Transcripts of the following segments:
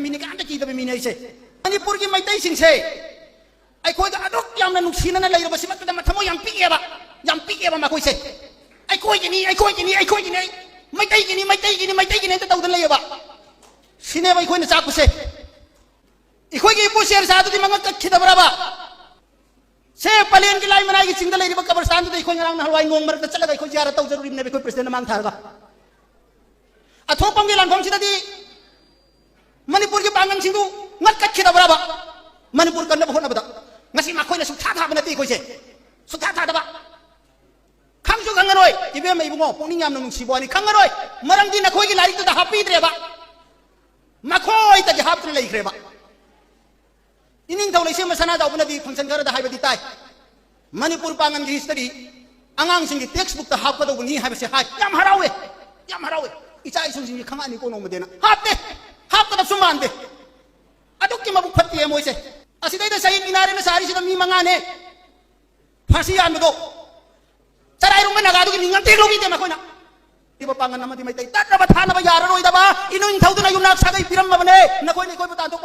मीने कांदा की दबे मीने से मणिपुर की मैतई सिंह से आई कोई अदुक यामना नुक्सीना लैर बसिमत द मथमो याम पीकेबा मखोय से आई कोई गिनी मैतई गिनी त तौदन लैबा सिने बाई खोइना चाकुसे इखोय की पुसेर सादुदी मंग कखिदबराबा से पलेन की लाई मनाई की चिंग लैरिबा कब्रस्तान दु इखोय ngरang हलवाई ngोंग मरक चलगा इखोय जियारत तौ जरूरी ने इखोय प्रेसिडेंट मांग थारगा अथोपम की लांगोम सिददी मणिपुर की पांगन सिंधु ngak कखिदबराबा मणिपुर कन्न होनबदा ngasi makoyna sukha thaba nati ikhoi se sukha thadaba khangsu khangaroi ibe mai bungo pongning yamna nungsibo ani khangaroi marangdi nakhoi gi larik ta hapi dreba makhoi ta gi haptre lei khreba ining thau leise masana da upna di function gar da haibadi tai manipur pangan gi history angang sing gi textbook ta hapka do ni haibe se hai yam harawe icha isung sing gi khangani ko no medena hapte hapka da sumande aduk ki mabu phatti moi se असिदैदा सही किनारे में सारी सिदमी मंगाने फांसी आनबदो चराई रुंग नगादु की निंगम तेग लोगी दे मखोना इबो पांगन नमति मैतै तत्तबा थानबा याररोइदबा इनुइन थौदुना युनाक सागै पिरमबने नखोइ नि कोइ बता तो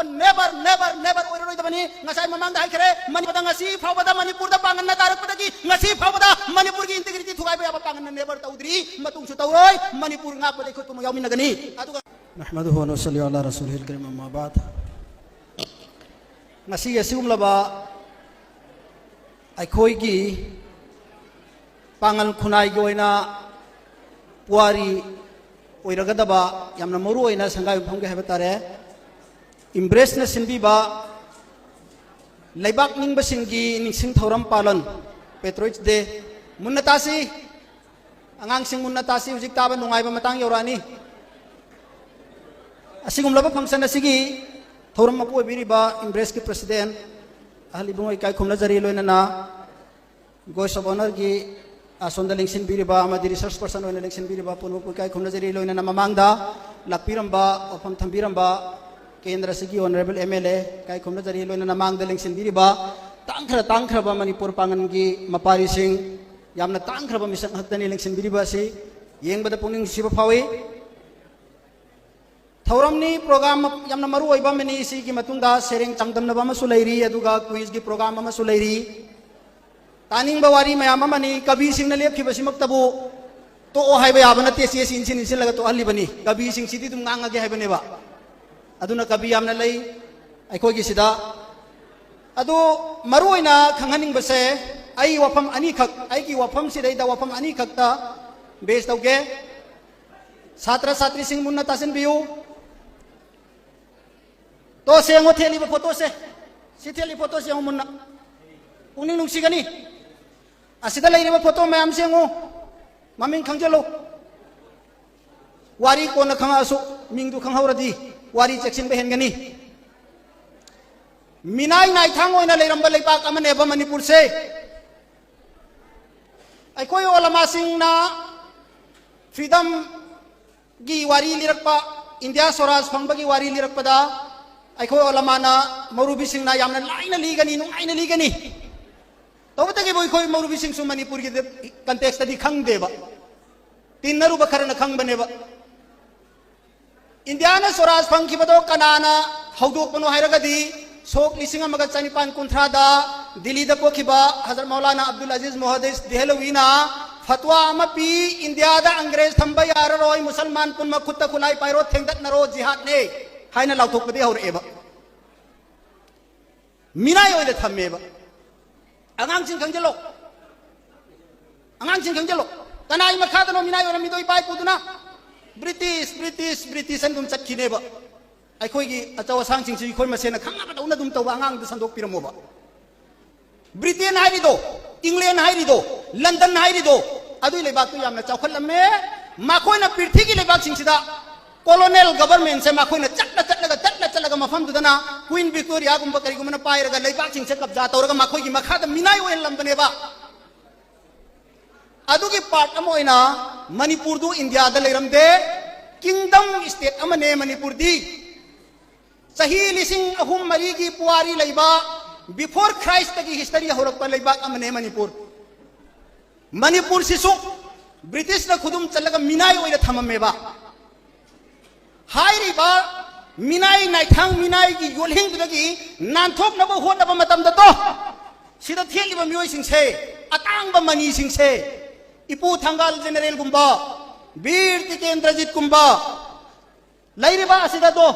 नेवर ओइरोइदबनी ngasai mamang dai khरे मणिपुर ngasi फावबदा मणिपुर दा पांगन ना तारकपदगी ngasi फावबदा मणिपुर की इंटीग्रिटी थुगाइबा याबा पांगन नेवर तौद्री मतुंग सु तौरोय मणिपुर ngakपदे खो तुम याउमिनगनी अदुगा नहमदुहु व नसल्ली अला रसूलिल करीम अम्मा बाद ngasi asumlaba aikoi gi pangal khunai gi oina puari oiragadaba yamna moru oina sangai phang ge habatare embrace na sinbi ba laibak ning basingi ningsing thoram palan patriots day munnatasi angang sing munnatasi hujik taba nungai ba matang yorani asigumlaba function asigi थोरम मपु बिरिबा इम्ब्रेस की president ahli bungo ikai khumna jari loina na voice of honor gi asonda lengsin biriba amadi research person oina lengsin biriba punu ikai khumna jari loina na mamangda lakpiramba ofam thambiramba kendra sigi honorable mla kai khumna jari loina na mangda lengsin biriba tangkhra ba manipur pangan gi mapari sing yamna tangkhra ba misak haktani lengsin biriba si yengbada pungning siba phawi थौरमनी programme यमना मरु ओइबा मेनी इसी की मतुंगा सेरेंग चांगदमनबा मसु लैरी अदुगा क्विज की प्रोग्राम मसु लैरी तानिंग बवारी मयाम मनी कवि सिंह लेखिबसिमक्तबु तो ओ हाइबा याबा नते से सिन लगा तो हल्लिबनी कवि सिंह सिदी तुम ngangaगे हाइबनेबा अदुना कवि यामना लै अखोगी सिदा अदु मरु ओइना खंगनिंग बसे आई वफम अनि खक आई की वफम सिदैदा वफम अनि खकता बेस तौगे छात्र छात्री सिंह मुन्ना तासिन बियु तो सेंगो थेली फोटो से सी थेली फोटो से मुन्ना उनी नुंसिगनी असिदा लेरिबा फोटो मैम सेंगो ममिंग खंगजलो वारी कोन खंगासु मिंगदु खंगहौरदी वारी चेक्सिन बेहेनगनी मिनाई नाई थांग ओइना लेरंबा लेपाक अमनेबा मणिपुर से अखोय ओलमा सिंगना फ्रीडम गी वारी लिरकपा इंडिया स्वराज फंगबगी वारी लिरकपदा अखोय ओलमाना मरुबी सिंगना यामना लाइना लीगनी नुंगाइना लीगनी तौबतगे बोय खोय मरुबी सिंग सु मणिपुर की कंटेक्स्ट दी खंगदेबा तिन्नरुबा खरना खंगबनेबा इंडिया ना स्वराज फंगखिबदो कनाना हौदोकपनो हायरगदी सोक लिसिंग अमगा चनिपान कुंथ्रादा दिल्ली दा पोखिबा हजरत मौलाना अब्दुल अजीज मोहद्दिस देहलवीना फतवा अमपी इंडिया दा अंग्रेज थंबा याररोय मुसलमान पुन्मा खुत्ता खुलाई पाइरो थेंगदत नरो जिहाद ने हाइना लाउथोकबदे हौरेबा मिनाय ओइदा थम्मेबा अंगांसिंग खंगजलो तनाई मखादनो मिनाय ओरा मिदोय पाइ पुदुना ब्रिटिश अंदुम चटखिनेबा अखोगी अचौ असांगसिंग सि खोय मसेना खंगाबदौना दुम तौबा अंगांग संदोक पिरमोबा ब्रिटेन हाइरिदो इंग्लैंड हाइरिदो लंदन हाइरिदो अदुई लेबाक तो यामना चौखलमे माखोयना पृथ्वी की लेबाक सिंगसिदा कॉलोनियल गवर्नमेंट से माखोयना चटलगा मफम दुदना क्वीन विक्टोरिया गुंबा करिगुमना पाइरगा लेबाक सिंगसे कब्जा तौरगा माखोयगी मखादा मिनाय ओयल लंबनेबा अदुगी पार्ट अमोइना मणिपुर दु इंडिया दा लेरमदे किंगडम स्टेट अमने मणिपुर दी सही लिसिंग अहुम मरी की पुआरी लेबा बिफोर क्राइस्ट की हिस्ट्री होरकपा लेबाक अमने मणिपुर सिसु ब्रिटिश ना खुदुम चलगा मिनाय ओइना थममेबा हाइरिबा मिनाई नाइथांग मिनाई की योलहिंग दुदगी नानथोक नब होनब मतम दतो सिदा थेलिब मियोय सिंसे अतांग ब मनी सिंसे इपू थंगाल जनरल गुंबा वीर तिकेंद्रजीत गुंबा लैरिबा असिदा दो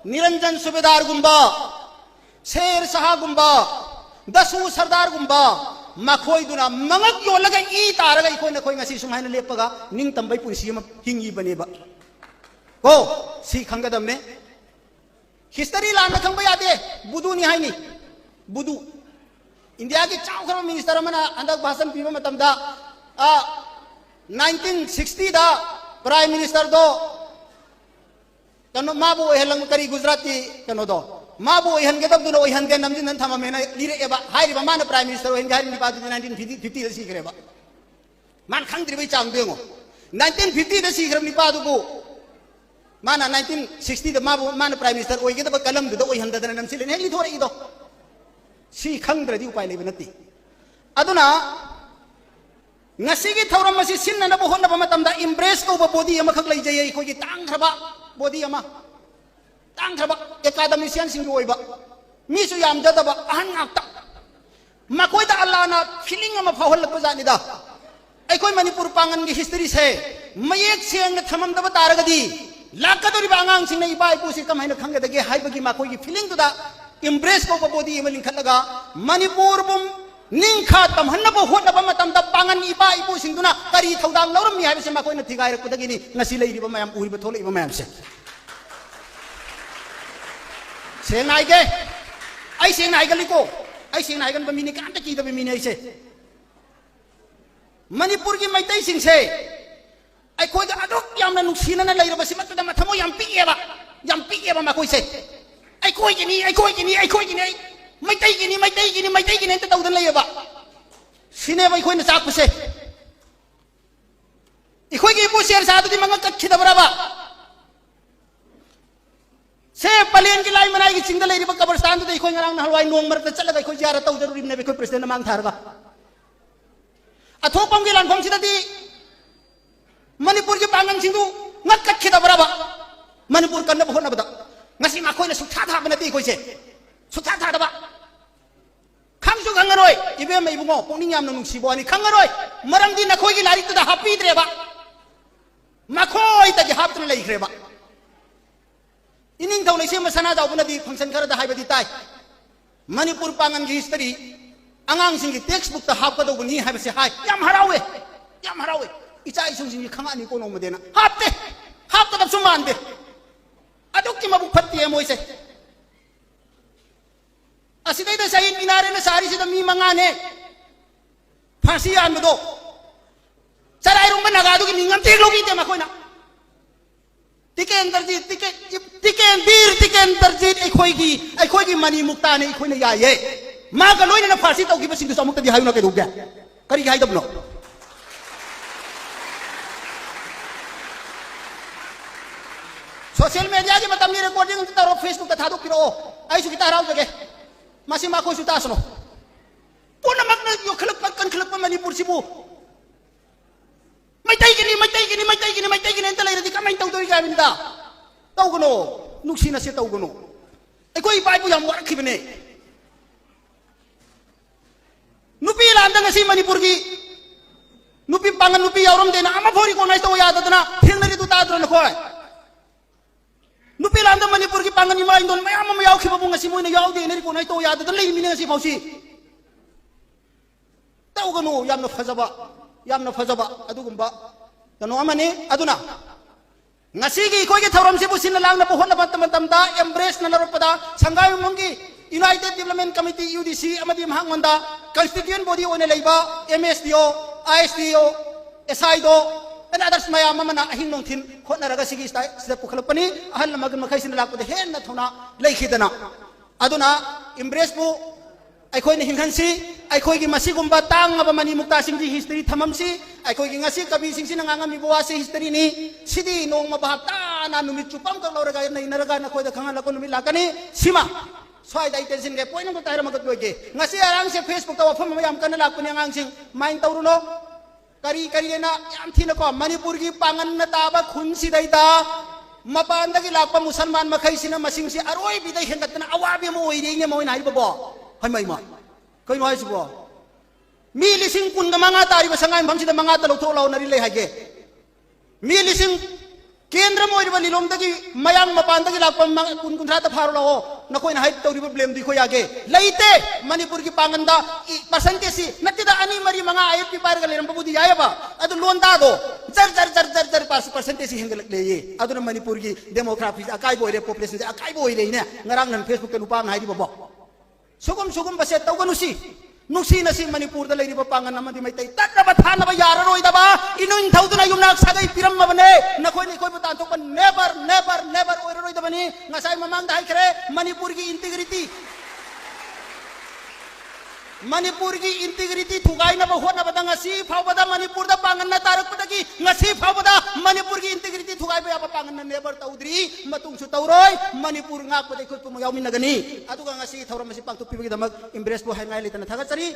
निरंजन सुबेदार गुंबा शेर शाह गुंबा दसू सरदार गुंबा मखोय दुना मंगक योलगा ई तारगा इखोय नखोय ngasi सुमायन लेपगा निंग तंबै पुंसी म हिंगी बनेबा को सी खंगदमने हिस्ट्री लान खंबा यादे बुदू नि हाइनी बुदू इंडिया की चाउखर मिनिस्टर मना अंदक भाषण पीबा मतमदा 1960 दा प्राइम मिनिस्टर दो कनो माबो हेलंग करी गुजराती कनो दो माबो ओहनगे तब दुनो ओहनगे नमजिन नन थमा मेना लिरे एबा हाइरिबा मान प्राइम मिनिस्टर ओहन गारि निपा 1950 दा सिग्रेबा मान खंगद्रिबै चांग बेंगो 1950 दा सिग्रब निपा दुबो माना 1960 दा माबो मान प्राइम मिनिस्टर ओइगे तब कलम दुदो ओहनदा नमसिले हेली थोरे इदो सी खंगद्रदी उपाय लेबे नति अदुना ngasi gi thauram masi sinna na bohon na matamda embrace ko body ama khak lai jai khoi gi tang khaba body ama tang khaba academician sing oi ba mi su yam jada ba an ngak ta makoi da allah na feeling ama phahol lak ba ni da ai koi manipur pangan gi history se mayek seng na thamam da ba tar ga di lakadori ba angang sing na ibai pu si kam haina khang ga ge hai ba gi makoi gi feeling da embrace ko body ama ling khalaga manipur bum निंखा तमहन्नब होनब मतमदा Pangan इबा इबु सिंदुना करी थौदांग लौरम नि हाइबसे माकोइन थिगाइर कुदगिनी ngasi लेरिबा मयाम उरिबा थोलइबा मयाम से नाइगे आई से नाइगलिको आई से नाइगन बमिनि कांत की दबे मिनि आइसे मणिपुर की मैतै सिंसे आई कोइ अदुक यामना नुक्सिना लेरिबा सिमतदा मथमो याम पिएबा माकोइसे आई कोइ गिनी मैतै गिनी त तौदन लेबा सिने बा इखोइन चाकपसे इखोइ गी पुसेर सादुदी मंग कखिदबराबा से पलेन की लाई मनाई की चिंग लेरिबा कब्रस्तान दु इखोइ ngरang हलवाई नोंग मरत चलगा इखोइ जारा तौदरुरि ने इखोइ प्रेसिडेंट मांग थारगा अथोपम की लानफम सिददी मणिपुर की पांगन सिंदु ngak कखिदबराबा मणिपुर कन्न होनबदा ngasi माखोइना सुथा थाबनति इखोइसे सुथा थादबा खंगसु खंगरोय इबे मै बुंगो पोंगिं यामनो नुंसिबोनी खंगरोय मरमदि नखोइगी लारिक दा हापीद्रेबा मखोइ तगी हापतन लेख्रेबा इनिंग थौ लेसे मसना जाउबनदि फंक्शन खर दा हाइबदि ताइ मणिपुर पांगन की हिस्ट्री अंगांग सिंगी टेक्स्ट बुक दा हापकदौबनि हाइबसे हाइ याम हरावे इचा इसुं सिंगी खंगानि कोनो मदेना हापते हापकदब सुमानदे अदुक्कि मबु फत्ति मोइसे असिदै दा सही मिनारे न सारी सिदा मी मंगाने फांसी आनबदो सराय रुंग नगादु की निंगम तेग लोगी ते मखोइना तिकेन दर्जीत एखोइगी मनी मुक्ता ने एखोइना याये मा का लोइना न फांसी तौगी बसिंग दु समुक्ता दि हायुना के दुग्या करी हाइदबनो सोशल मीडिया की मतम नि रिकॉर्डिंग तरो फेसबुक ता थादु पिरो आइसु की ताराउ जगे masih mako suta sono puna makna yo khalak kan manipur sibu mai tai gini enta lai radi kamai tau doi ga binda tau gono nuksina se tau gono e koi pai bu yam warak khibne nupi landa ngasi manipur gi nupi pangan nupi yauram dena ama phori ko nai to ya dadana thengnari tu ta dro na khoi nupi lamda manipur की पांगन इमा इंदोन मयाम म याव खिबा बुंगा सिमोइना याव दे नेरि को नाइ तो याद the लेइ मिने सि फौसी तौगनो यामना फजबा अदुगुंबा तनो अमने अदुना ngasi gi khoi ge thoram se busin langna po honna batam tamda embrace na naropada sangai mungi united development committee udc amadi mhangwanda constituent body one leiba msdo isdo sido and others mayam mana ahing nong thin khotna raga sigi step ko khalapani ahal magan makhai sin lakpo de hen na thona leikhidana aduna embrace bu akhoi ni hinghansi akhoi gi masi gumba tang aba mani mukta sing ji history thamamsi akhoi gi ngasi kabi sing sin nganga mi bowa se history ni sidi nong ma bahap ta na numit chupam ka lawraga nei naraga na khoi da khanga lakon mi lakani sima swai dai tension ge point ko taira magat loge ngasi arang se facebook ta wafam yam kan lakpani ngang sing main tawruno करी लेना याम थी नको मणिपुर की पांगन न ताबा खुन सिदैता मपानदगी लाप मुसलमान मखैसिना मसिंगसि अरोइबिदा हेंगतना अवाबि म ओइरेने मोइन हाइबो हाइमाइमा कइनो हाइसिबो मी लिसिंग कुनगा मंगा तारिबा संगाइ मफमसिदा मंगा त लौथो लाउनरि ले हाइगे मी लिसिंग केंद्र मोइबा लिलोंदगी मयांग मपानदगी लाप कुन कुनथा त फारो लाओ नकोइन हाइट तौरिबा ब्लेम दिखो यागे लैते मणिपुर की पांगंदा परसेंटेज नत्तिदा अनि मरी मंगा आईएफपी पारगा लेरम बबुदी यायबा अदु लोंदा दो जर जर जर जर जर परसेंटेज हेंगलक लेये अदुना मणिपुर की डेमोग्राफी अकाई बोइरे पॉपुलेशन से अकाई बोइरे ने ngarang nan facebook ke lupa ngai di bobo sugum base tawganusi nusi nasi manipur da leiri pangan amadi mai tai tat ba thana ba yara roi da ba inuin thauduna yumna sagai piram ma bane nakoi ni koi butan to never oi roi da bani ngasai mamang da khre manipur की integrity थुगाई ना बहुत ना बता ngasi फावदा Manipur दा पांगन ना तारक पटकी ngasi फावदा Manipur की इंटीग्रिटी थुगाई बे apa पांगन ना नेबर तौद्री मतुंग सु तौरोय मणिपुर ngak पदे खुद पुम यावमिन नगनी अदुगा ngasi थौरम मसि पांगतु पिबगी दमक इम्ब्रेस बो हाइनाइ लेतना थागचरी।